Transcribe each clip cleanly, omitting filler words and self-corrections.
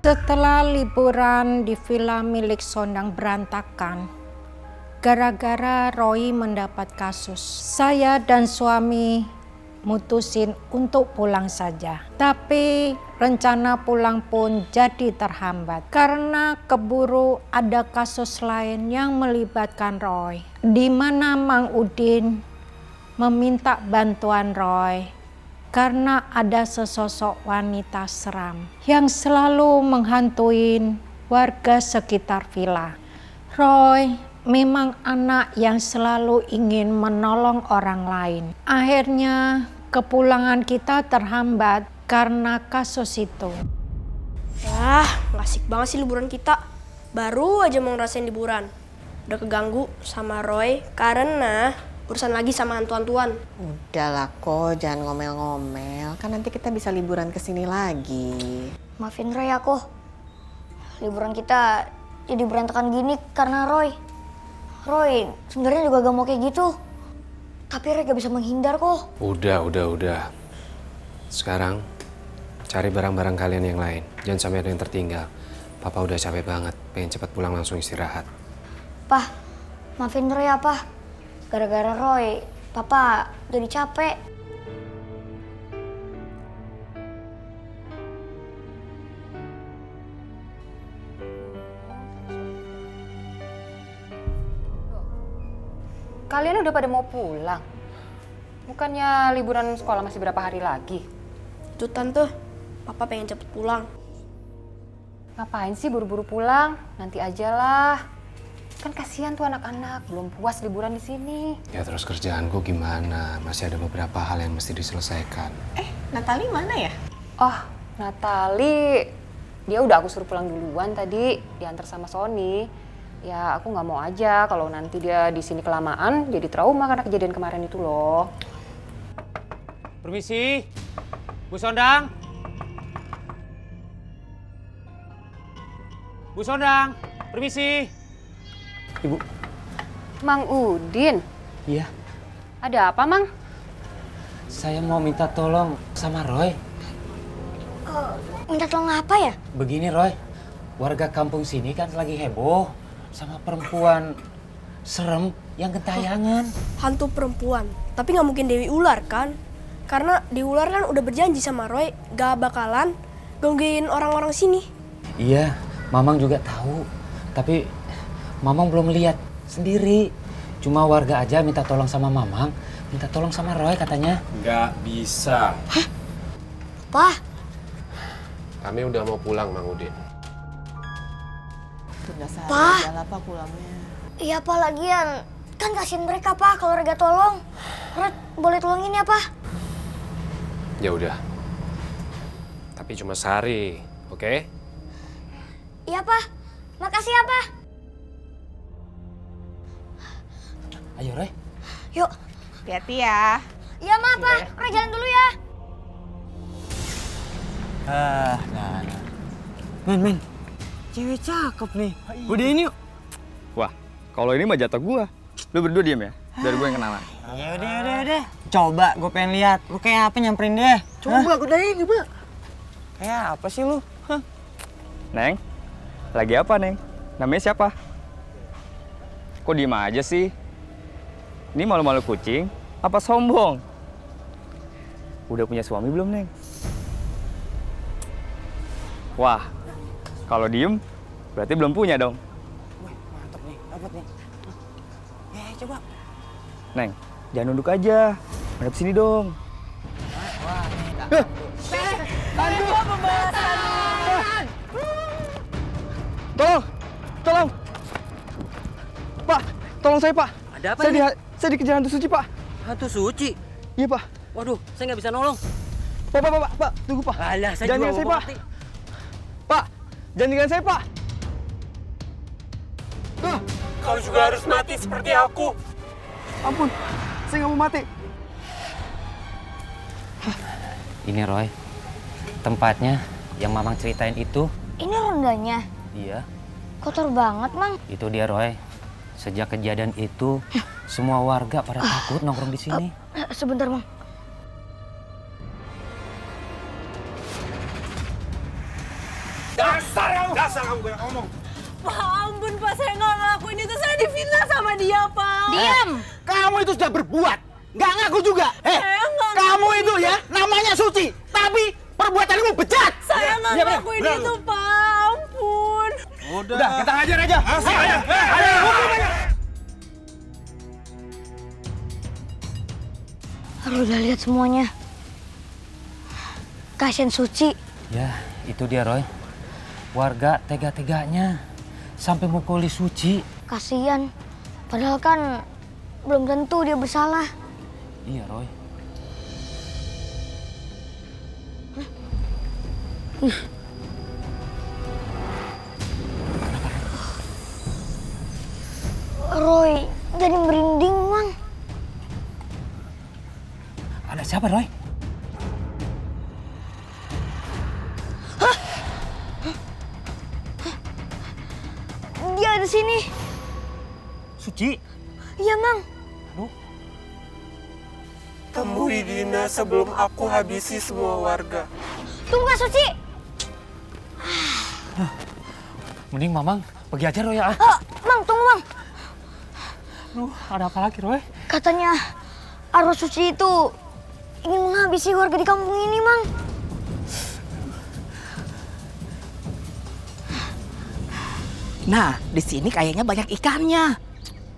Setelah liburan di villa milik Sondang berantakan, gara-gara Roy mendapat kasus, saya dan suami mutusin untuk pulang saja. Tapi rencana pulang pun jadi terhambat karena keburu ada kasus lain yang melibatkan Roy, di mana Mang Udin meminta bantuan Roy karena ada sesosok wanita seram yang selalu menghantuin warga sekitar villa. Roy memang anak yang selalu ingin menolong orang lain. Akhirnya kepulangan kita terhambat karena kasus itu. Asik banget sih liburan kita. Baru aja mau ngerasain liburan. Udah keganggu sama Roy karena urusan lagi sama hantu-hantuan. Udahlah kok, jangan ngomel-ngomel. Kan nanti kita bisa liburan kesini lagi. Maafin Roy aku. Liburan kita jadi berantakan gini karena Roy. Roy sebenarnya juga gak mau kayak gitu. Tapi Roy gak bisa menghindar kok. Udah. Sekarang cari barang-barang kalian yang lain. Jangan sampai ada yang tertinggal. Papa udah capek banget, pengen cepat pulang langsung istirahat. Pah, maafin Roy ya, Pah. Gara-gara Roy, Papa jadi capek. Kalian udah pada mau pulang? Bukannya liburan sekolah masih berapa hari lagi? Tuh Tante, Papa pengen cepet pulang. Ngapain sih buru-buru pulang? Nanti aja lah. Kan kasihan tuh anak-anak, belum puas liburan di sini. Ya terus kerjaanku gimana? Masih ada beberapa hal yang mesti diselesaikan. Natali mana ya? Oh, Natali, dia udah aku suruh pulang duluan tadi, diantar sama Sony. Ya aku nggak mau aja kalau nanti dia di sini kelamaan jadi trauma karena kejadian kemarin itu loh. Permisi, Bu Sondang. Bu Sondang, permisi. Ibu. Mang Udin, Iya, ada apa Mang? saya mau minta tolong sama Roy. Minta tolong apa ya? Begini Roy, warga kampung sini kan lagi heboh sama perempuan serem yang gentayangan. Hantu perempuan, tapi nggak mungkin Dewi Ular kan? Karena Dewi Ular kan udah berjanji sama Roy gak bakalan gangguin orang-orang sini. Iya, Mamang juga tahu. Tapi Mamang belum lihat sendiri. Cuma warga aja minta tolong sama Mamang, minta tolong sama Roy katanya. Nggak bisa. Pah, Kami udah mau pulang, Mang Udin. Udah Pak. salah Pak pulangnya. iya Pak lagian. Kan kasihin mereka Pak kalau Rega tolong. Red, boleh tolongin ya Pak? Ya udah. Tapi cuma sehari, oke? Iya Pak, makasih ya Pak. Ayo Roy. Yuk. Hati-hati ya. Iya maaf Pak, Roy jalan dulu ya. Nah. Men. Cewek cakep nih. Udah ini yuk. Wah, kalau ini mah jatah gua. Lu berdua diem ya, biar gue yang kenalan. Ya udah. Coba gue pengen lihat. Lu kayak apa nyamperin dia? Coba gue dari coba. Kayak apa sih lu? Neng, lagi apa Neng? Namanya siapa? Kok diem aja sih? Ini malu-malu kucing, apa sombong? Udah punya suami belum Neng? Wah, kalau diem berarti belum punya dong. Wih, mantap nih, dapat nih. Coba. Neng, jangan nunduk aja. Madep sini dong. Tolong! Pak, tolong saya Pak. Ada apa Saya saya dikejar hantu suci Pak. Hantu suci? Iya Pak. Waduh, saya nggak bisa nolong. Pak, tunggu Pak. Alah, saya Jangan juga tinggalin saya mau Pak. mati. Pak, jangan tinggalin saya Pak. Kau juga harus mati seperti aku. Ampun, saya nggak mau mati. Ini Roy, tempatnya yang Mamang ceritain itu. Ini rondanya. Iya, Kotor banget, Mang. itu dia Roy. Sejak kejadian itu, semua warga pada takut nongkrong di sini. Sebentar, Mang. Dasar Asal kamu banyak ngomong. Pak, ampun Pak, saya nggak ngelakuin itu. Saya difitnah sama dia, Pak. Diam! Kamu itu sudah berbuat. Nggak ngaku juga. Kamu itu ya namanya suci. Tapi perbuatanmu bejat. Saya nggak ngelakuin itu, Pak. Ampun. Udah, kita ngajar aja. Ayo. Roy udah lihat semuanya. Kasian Suci. Ya, itu dia Roy. Warga tega-teganya sampai mukuli Suci. Kasian. Padahal kan belum tentu dia bersalah. Iya Roy. Roy jadi merinding, Mang. Ada siapa Roy? Dia ada sini. Suci? Iya, Mang. Temui Dina sebelum aku habisi semua warga. Tunggu, Kak Suci. Mending Mamang pergi aja Roy ya. Mang, tunggu, Mang. Aduh, ada apa lagi Roy? Katanya arwah Suci itu ingin menghabisi warga di kampung ini, Mang. Nah, di sini kayaknya banyak ikannya.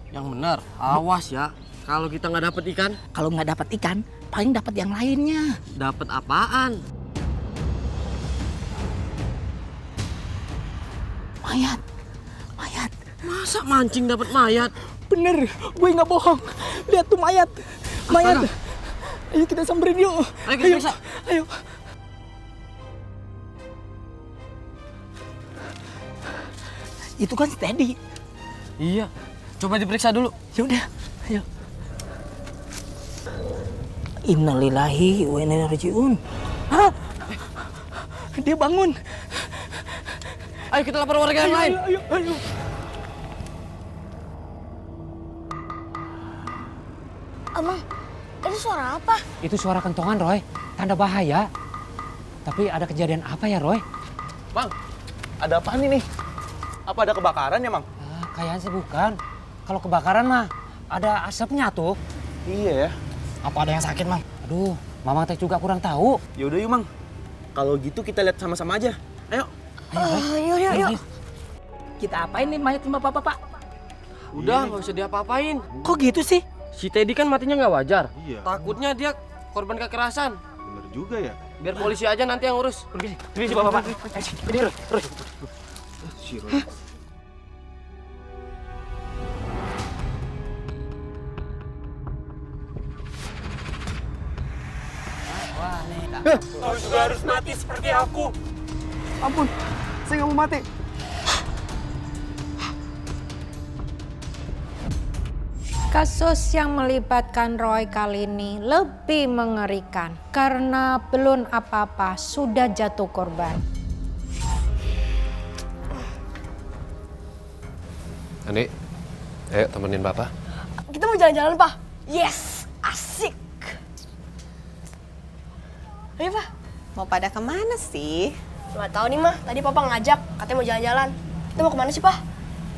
Yang benar, awas ya. Kalau kita nggak dapet ikan, Kalau nggak dapat ikan, paling dapat yang lainnya. dapet apaan? Mayat, mayat. Masa mancing dapet mayat? Bener, gue nggak bohong. Lihat tuh mayat, mayat. Ayo kita samperin yuk. Ayo kita periksa. Ayo. Itu kan Steady. Iya, coba diperiksa dulu. Yaudah, ayo. Innalillahi wa inna ilaihi raji'un. Hah? Dia bangun. Ayo kita lapor warga yang lain. Ayo. Mang, itu suara apa? Itu suara kentongan Roy. Tanda bahaya. Tapi ada kejadian apa ya Roy? Bang, ada apaan ini? Apa ada kebakaran ya, Mang? Kayaknya sih bukan. Kalau kebakaran mah ada asapnya tuh. Iya ya. Apa ada yang sakit, Mang? Aduh, Mamang teh juga kurang tahu. Yaudah yuk, Mang. Kalau gitu kita lihat sama-sama aja. Ayo. Yuk. Kita apain nih mayat sama Bapak? Udah, nggak usah diapa-apain. Kok gitu sih? Si Teddy kan matinya nggak wajar. Iya. Takutnya dia korban kekerasan. Bener juga ya. Biar polisi aja nanti yang urus. Pergi sih bapak. Ini Roy. Si Roy. Kau juga harus mati seperti aku. Ampun, saya nggak mau mati. Kasus yang melibatkan Roy kali ini lebih mengerikan karena belum apa-apa sudah jatuh korban. Andi, ayo temenin Papa. Kita mau jalan-jalan, Pak. Yes, asik. Ayo, Pak. Mau pada kemana sih? Nggak tahu nih, Mah. Tadi Papa ngajak, katanya mau jalan-jalan. Kita mau kemana sih, Pak?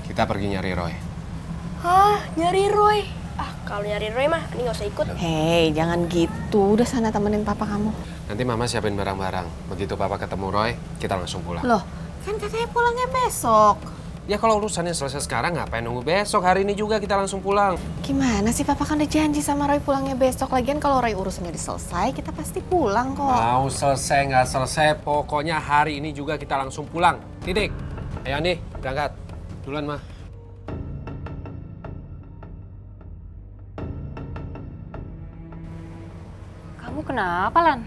Kita pergi nyari Roy. Hah, nyari Roy? Kalau nyari Roy mah, ini nggak usah ikut. Hei, jangan gitu. Udah sana temenin papa kamu. Nanti Mama siapin barang-barang. Begitu Papa ketemu Roy, kita langsung pulang. Loh, kan katanya pulangnya besok. Ya kalau urusannya selesai sekarang, ngapain nunggu besok? Hari ini juga kita langsung pulang. Gimana sih, papa kan udah janji sama Roy pulangnya besok. Lagian kalau Roy urusannya udah selesai, kita pasti pulang kok. Mau selesai nggak selesai, pokoknya hari ini juga kita langsung pulang. Titik. Ayo Andi, berangkat. Duluan, Ma. Kamu kenapa, Lan?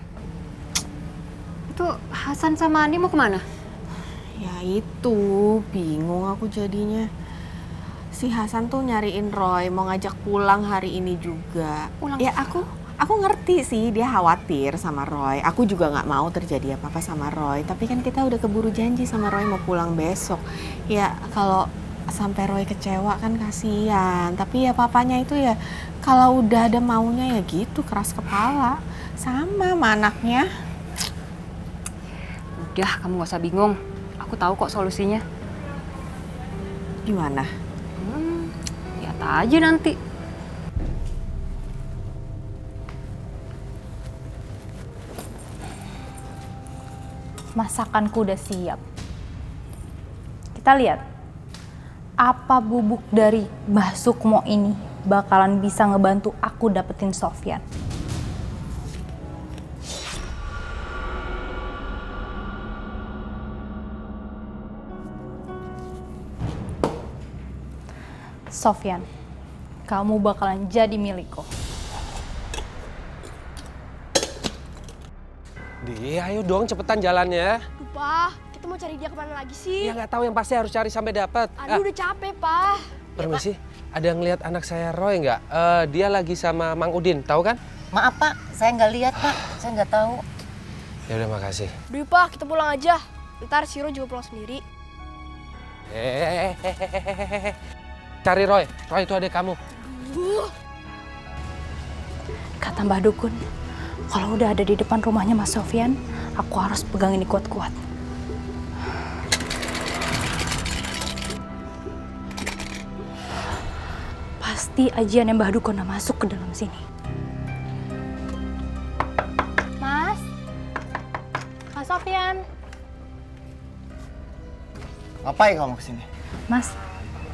Itu Hasan sama Andi mau kemana? Ya itu, bingung aku jadinya. Si Hasan tuh nyariin Roy, mau ngajak pulang hari ini juga. Pulang ya aku ngerti sih dia khawatir sama Roy. Aku juga nggak mau terjadi apa-apa sama Roy. Tapi kan kita udah keburu janji sama Roy mau pulang besok. Ya kalau sampai Roy kecewa kan kasihan. Tapi ya papanya itu ya kalau udah ada maunya ya gitu, keras kepala. Sama anaknya. Udah, kamu gak usah bingung. Aku Aku tahu kok solusinya. Gimana? Lihat aja nanti. Masakanku udah siap. Kita lihat, apa bubuk dari Mbah Sukmo ini bakalan bisa ngebantu aku dapetin Sofyan. Sofyan, kamu bakalan jadi milikku. Di, ayo dong cepetan jalannya. Duh, Pak, kita mau cari dia kemana lagi sih? Ya nggak tahu, yang pasti harus cari sampai dapat. Aduh, udah capek, Pak. Permisi, ada yang lihat anak saya Roy nggak? Dia lagi sama Mang Udin, tahu kan? Maaf Pak, saya nggak lihat Pak, saya nggak tahu. Ya udah, makasih. Duh, Pak, kita pulang aja. Ntar si Roy juga pulang sendiri. Cari Roy. Roy itu adik kamu. Kata Mbah Dukun, kalau udah ada di depan rumahnya Mas Sofyan, aku harus pegang ini kuat-kuat. Pasti ajian yang Mbah Dukun udah masuk ke dalam sini. Mas Sofyan. Ngapain kamu kesini? Mas,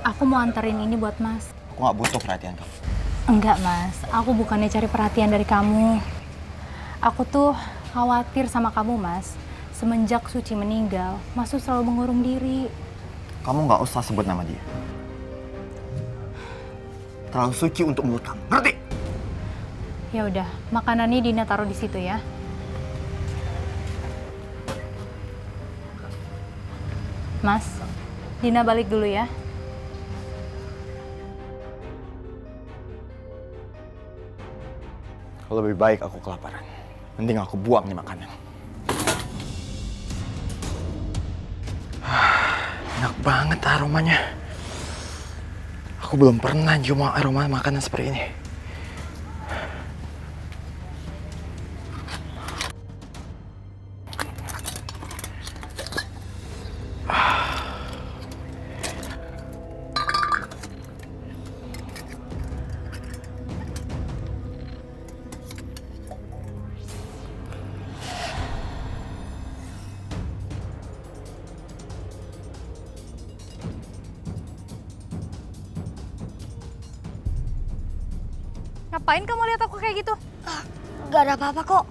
aku mau anterin ini buat Mas. Aku nggak butuh perhatian kamu. Enggak Mas, aku bukannya cari perhatian dari kamu. Aku tuh khawatir sama kamu Mas. Semenjak Suci meninggal, Mas tuh selalu mengurung diri. Kamu nggak usah sebut nama dia. Terlalu suci untuk mulut kamu, ngerti? Ya udah, makanannya Dina taruh di situ ya. Mas, Dina balik dulu ya. Lebih baik aku kelaparan. Mending aku buang nih makanan. Enak banget aromanya. Aku belum pernah cium aroma makanan seperti ini. Ngapain kamu lihat aku kayak gitu? Gak ada apa-apa kok.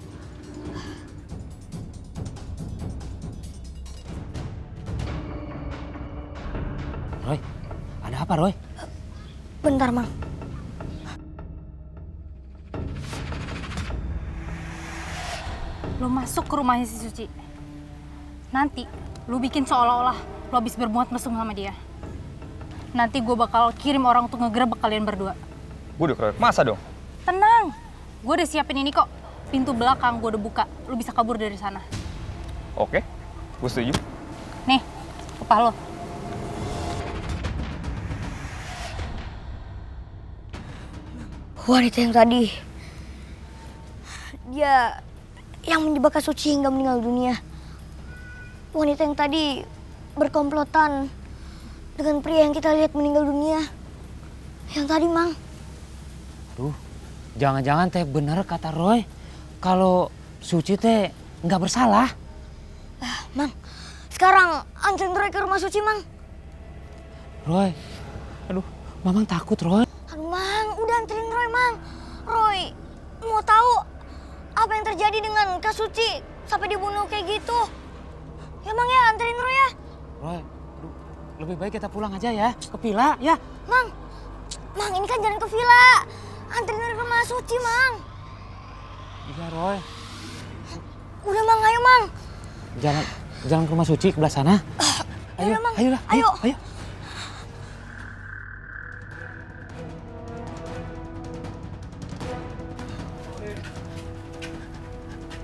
Roy, ada apa Roy? Bentar, Mang. Lo masuk ke rumahnya si Suci. Nanti lo bikin seolah-olah lo habis berbuat mesum sama dia. Nanti gue bakal kirim orang untuk ngegerebek kalian berdua. Gue udah keroyok masa dong? Tenang, gue udah siapin ini kok. Pintu belakang gue udah buka, lo bisa kabur dari sana. Oke, gue setuju. Nih, upah lo. Wanita yang tadi, dia yang menjebak Kak Suci hingga meninggal dunia. Wanita yang tadi berkomplotan dengan pria yang kita lihat meninggal dunia. Yang tadi, Mang. Aduh, jangan-jangan teh bener kata Roy kalau Suci teh nggak bersalah. Mang, sekarang anterin Roy ke rumah Suci, Mang. Roy, aduh, Mamang takut Roy. Aduh, Mang, udah anterin Roy, Mang. Roy, mau tahu apa yang terjadi dengan Kak Suci sampai dibunuh kayak gitu? Ya, Mang ya, anterin Roy ya. Roy, aduh, lebih baik kita pulang aja ya, ke villa ya. Mang, Mang, ini kan jalan ke villa. Anterin Roy ke rumah Suci, Mang. Iya Roy. Udah, Mang, ayo, Mang. Jalan ke rumah Suci, ke belah sana. Ayo, Mang. ayo.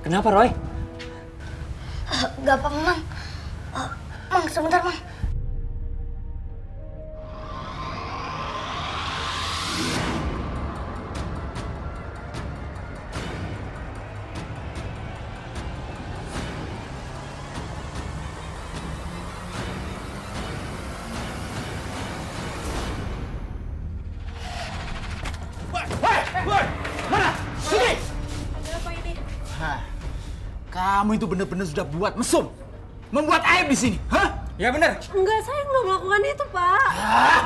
Kenapa Roy? Gak apa-apa, Mang. Mang, sebentar, Mang. Hah, kamu itu benar-benar sudah buat mesum. Membuat aib di sini, hah? Ya bener. Enggak, saya nggak melakukan itu, Pak.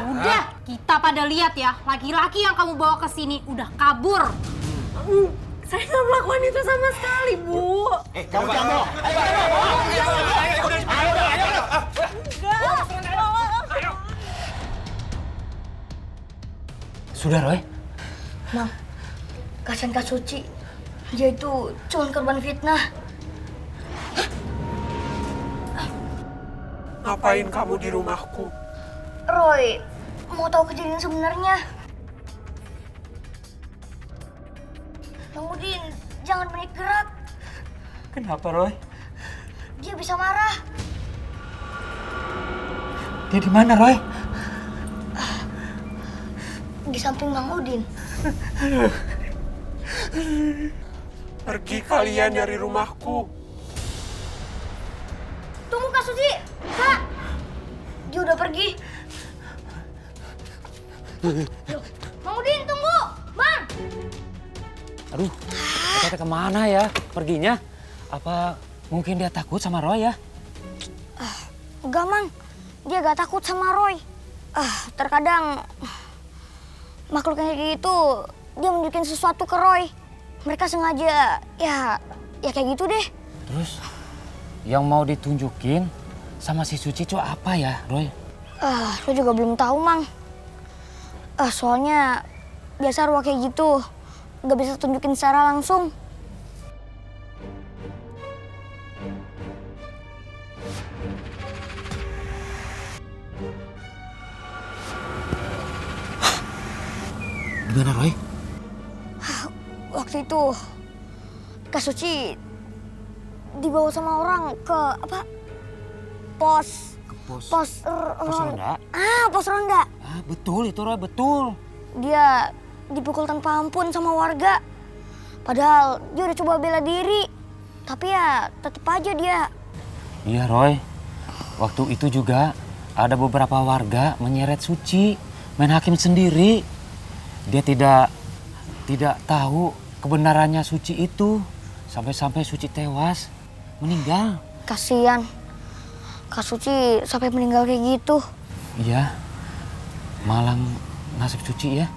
Udah, kita pada lihat ya, laki-laki yang kamu bawa ke sini udah kabur. Saya nggak melakukan itu sama sekali, Bu. Kamu jangan bohong. Sudah, Roy. Mang, kasihan Kak Suci. Dia itu cuma korban fitnah. Ngapain kamu di rumahku? Roy, mau tahu kejadian sebenarnya. Bang Udin, jangan banyak gerak. Kenapa, Roy? Dia bisa marah. Dia di mana, Roy? Di samping Bang Udin. Pergi kalian dari rumahku. Tunggu Kak Suci. Kak, dia udah pergi. Loh, Bang Udin, tunggu. Bang. Aduh, kita kemana ya perginya? Apa mungkin dia takut sama Roy ya? Enggak, Mang. Dia gak takut sama Roy. Terkadang makhluk kayak gitu, dia menunjukin sesuatu ke Roy. Mereka sengaja, ya kayak gitu deh. Terus, yang mau ditunjukin sama si Suci itu apa ya, Roy? Aku juga belum tahu, Mang. Soalnya biasa ruang kayak gitu, gak bisa tunjukin secara langsung. Gimana, Roy? Waktu itu, Kak Suci dibawa sama orang ke apa? Pos ronda? Pos ronda. Betul itu, Roy, betul. Dia dipukul tanpa ampun sama warga. Padahal dia udah coba bela diri. Tapi ya tetep aja dia. Iya, Roy. Waktu itu juga ada beberapa warga menyeret Suci, main hakim sendiri. Dia tidak tahu kebenarannya Suci itu. Sampai-sampai Suci tewas, meninggal. Kasian. Kak Suci sampai meninggal kayak gitu. Iya. Malang nasib Suci ya.